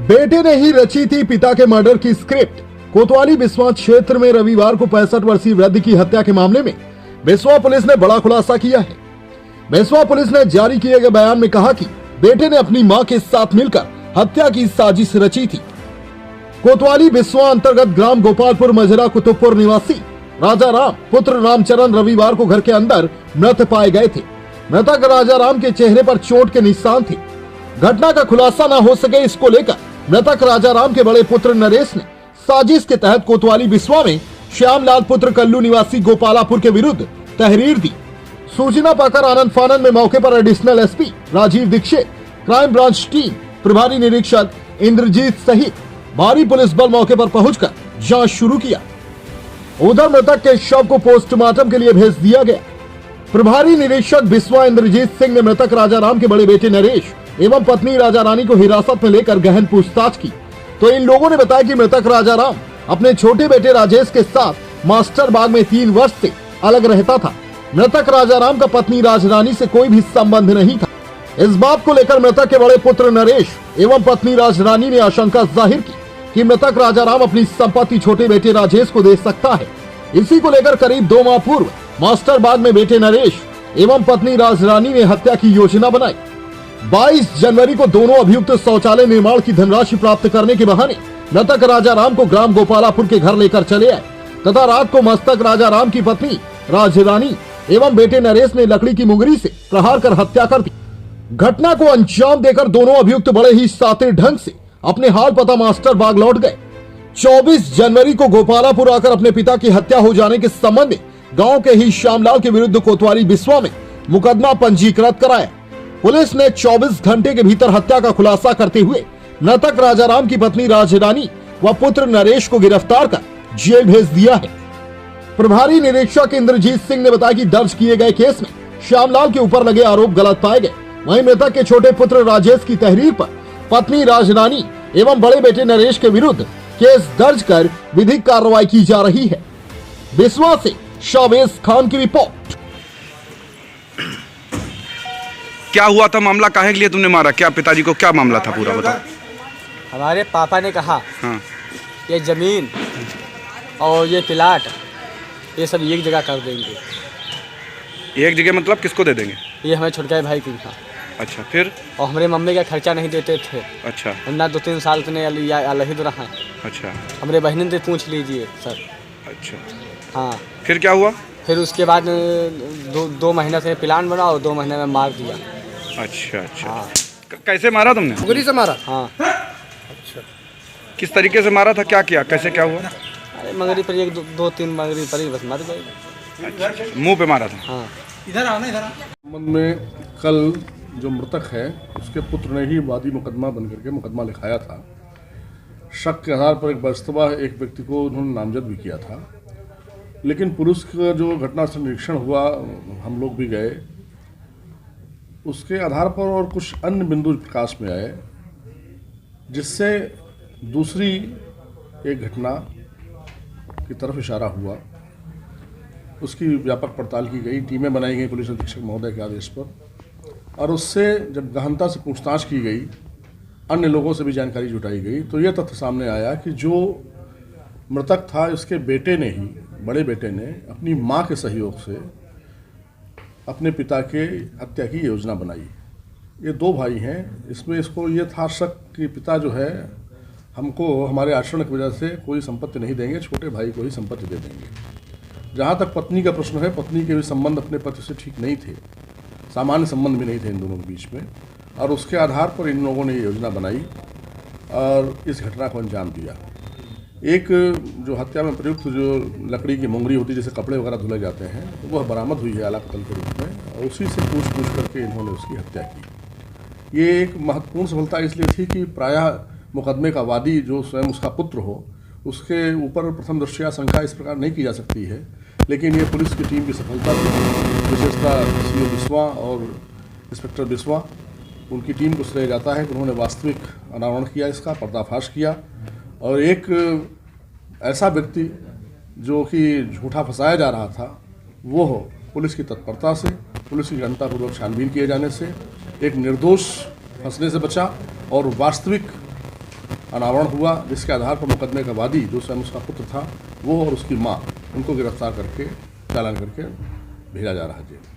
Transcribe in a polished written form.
बेटे ने ही रची थी पिता के मर्डर की स्क्रिप्ट। कोतवाली बिस्वा क्षेत्र में रविवार को 65 वर्षीय वृद्ध की हत्या के मामले में बिस्वा पुलिस ने बड़ा खुलासा किया है। बिस्वा पुलिस ने जारी किए गए बयान में कहा कि बेटे ने अपनी मां के साथ मिलकर हत्या की साजिश रची थी। कोतवाली बिस्वा अंतर्गत ग्राम गोपालपुर मजरा कुतुबपुर निवासी राजा राम पुत्र रामचरण रविवार को घर के अंदर मृत पाए गए थे। मृतक राजा राम के चेहरे पर चोट के निशान थे। घटना का खुलासा न हो सके, इसको लेकर मृतक राजा राम के बड़े पुत्र नरेश ने साजिश के तहत कोतवाली बिस्वा में श्यामलाल पुत्र कल्लू निवासी गोपालापुर के विरुद्ध तहरीर दी। सूचना पाकर आनंद फानंद में मौके पर additional SP Rajiv Dikshit, crime branch team, प्रभारी निरीक्षक इंद्रजीत सहित भारी पुलिस बल मौके पर पहुंचकर जांच शुरू किया। उधर मृतक के शव को पोस्टमार्टम के लिए भेज दिया गया। प्रभारी निरीक्षक बिस्वा इंद्रजीत सिंह ने मृतक राजा राम के बड़े बेटे नरेश एवं पत्नी राजा रानी को हिरासत में लेकर गहन पूछताछ की, तो इन लोगों ने बताया कि मृतक राजा राम अपने छोटे बेटे राजेश के साथ मास्टर बाग में 3 वर्ष से अलग रहता था। मृतक राजा राम का पत्नी राजरानी से कोई भी संबंध नहीं था। इस बात को लेकर मृतक के बड़े पुत्र नरेश एवं पत्नी राजरानी ने आशंका जाहिर की कि मृतक राजा राम अपनी संपत्ति छोटे बेटे राजेश को दे सकता है। इसी को लेकर करीब 2 माह पूर्व मास्टर बाग में बेटे नरेश एवं पत्नी राजरानी ने हत्या की योजना बनाई। 22 जनवरी को दोनों अभियुक्त शौचालय निर्माण की धनराशि प्राप्त करने के बहाने मृतक राजा राम को ग्राम गोपालापुर के घर लेकर चले आए तथा रात को मृतक राजा राम की पत्नी राजरानी एवं बेटे नरेश ने लकड़ी की मुंगरी से प्रहार कर हत्या कर दी। घटना को अंजाम देकर दोनों अभियुक्त बड़े ही शातिर ढंग से अपने हाल पता मास्टर बाग लौट गए। 24 जनवरी को गोपालापुर आकर अपने पिता की हत्या हो जाने के संबंध में गांव के ही श्यामलाल के विरुद्ध कोतवाली बिस्वा में मुकदमा पंजीकृत कराया। पुलिस ने 24 घंटे के भीतर हत्या का खुलासा करते हुए मृतक राजा राम की पत्नी राजरानी व पुत्र नरेश को गिरफ्तार कर जेल भेज दिया है। प्रभारी निरीक्षक इंद्रजीत सिंह ने बताया कि दर्ज किए गए केस में श्यामलाल के ऊपर लगे आरोप गलत पाए गए। वहीं मृतक के छोटे पुत्र राजेश की तहरीर पर पत्नी राजरानी एवं बड़े बेटे नरेश के विरुद्ध केस दर्ज कर विधिक कार्रवाई की जा रही है। बिस्वा से शावेज खान की रिपोर्ट। क्या हुआ था मामला, काहे के लिए तुमने मारा, क्या पिताजी को क्या मामला था पूरा बताओ। हमारे पापा ने कहा हाँ। ये जमीन और ये प्लाट ये सब एक जगह कर देंगे। एक जगह मतलब किसको दे देंगे? ये हमारे छोटका भाई की था। अच्छा, फिर? और हमारे मम्मी का खर्चा नहीं देते थे। अच्छा। ना 2-3 साल से अलग रहा है। अच्छा। हमारे बहन से पूछ लीजिए सर। अच्छा। हाँ। फिर क्या हुआ? फिर उसके बाद 2 महीना से प्लान बना और 2 महीने में मार दिया। अच्छा अच्छा। हाँ। कैसे मारा तुमने? मुगरी से मारा। हाँ। अच्छा, किस तरीके से मारा था, क्या किया, कैसे क्या हुआ? अरे मंगरी पर 1-2-3 मंगरी पर ही बस मार गए। अच्छा, मुंह पे मारा था। हाँ। इधर आना इधर। संबंध में कल जो मृतक है उसके पुत्र ने ही वादी मुकदमा बन करके मुकदमा लिखाया था। शक के आधार पर एक बस्तबा एक व्यक्ति को उन्होंने नामजद भी किया था, लेकिन पुलिस का जो घटना से निरीक्षण हुआ, हम लोग भी गए, उसके आधार पर और कुछ अन्य बिंदु प्रकाश में आए जिससे दूसरी एक घटना की तरफ इशारा हुआ। उसकी व्यापक पड़ताल की गई, टीमें बनाई गई पुलिस अधीक्षक महोदय के आदेश पर, और उससे जब गहनता से पूछताछ की गई, अन्य लोगों से भी जानकारी जुटाई गई, तो यह तथ्य सामने आया कि जो मृतक था उसके बेटे ने ही, बड़े बेटे ने अपनी मां के सहयोग से अपने पिता के हत्या की योजना बनाई। ये 2 भाई हैं, इसमें इसको ये था शक कि पिता जो है हमको हमारे आचरण की वजह से कोई संपत्ति नहीं देंगे, छोटे भाई को ही संपत्ति दे देंगे। जहाँ तक पत्नी का प्रश्न है, पत्नी के भी संबंध अपने पति से ठीक नहीं थे, सामान्य संबंध भी नहीं थे इन दोनों के बीच में, और उसके आधार पर इन लोगों ने ये योजना बनाई और इस घटना को अंजाम दिया। एक जो हत्या में प्रयुक्त जो लकड़ी की मुंगरी होती है, जैसे कपड़े वगैरह धुले जाते हैं, तो वह बरामद हुई है आला कत्ल के रूप में, और उसी से पूछ करके इन्होंने उसकी हत्या की। ये एक महत्वपूर्ण सफलता इसलिए थी कि प्रायः मुकदमे का वादी जो स्वयं उसका पुत्र हो, उसके ऊपर प्रथम दृष्टया शंका इस प्रकार नहीं की जा सकती है, लेकिन ये पुलिस की टीम की सफलता थी। विशेषतः CO बिस्वा और इंस्पेक्टर बिस्वा, उनकी टीम को श्रेय जाता है कि उन्होंने वास्तविक अनावरण किया, इसका पर्दाफाश किया, और एक ऐसा व्यक्ति जो कि झूठा फंसाया जा रहा था, वो पुलिस की तत्परता से, पुलिस की गहनतापूर्वक छानबीन किए जाने से एक निर्दोष फंसने से बचा और वास्तविक अनावरण हुआ, जिसके आधार पर मुकदमे का वादी जो स्वयं उसका पुत्र था वो और उसकी माँ, उनको गिरफ्तार करके चालान करके भेजा जा रहा है जेल।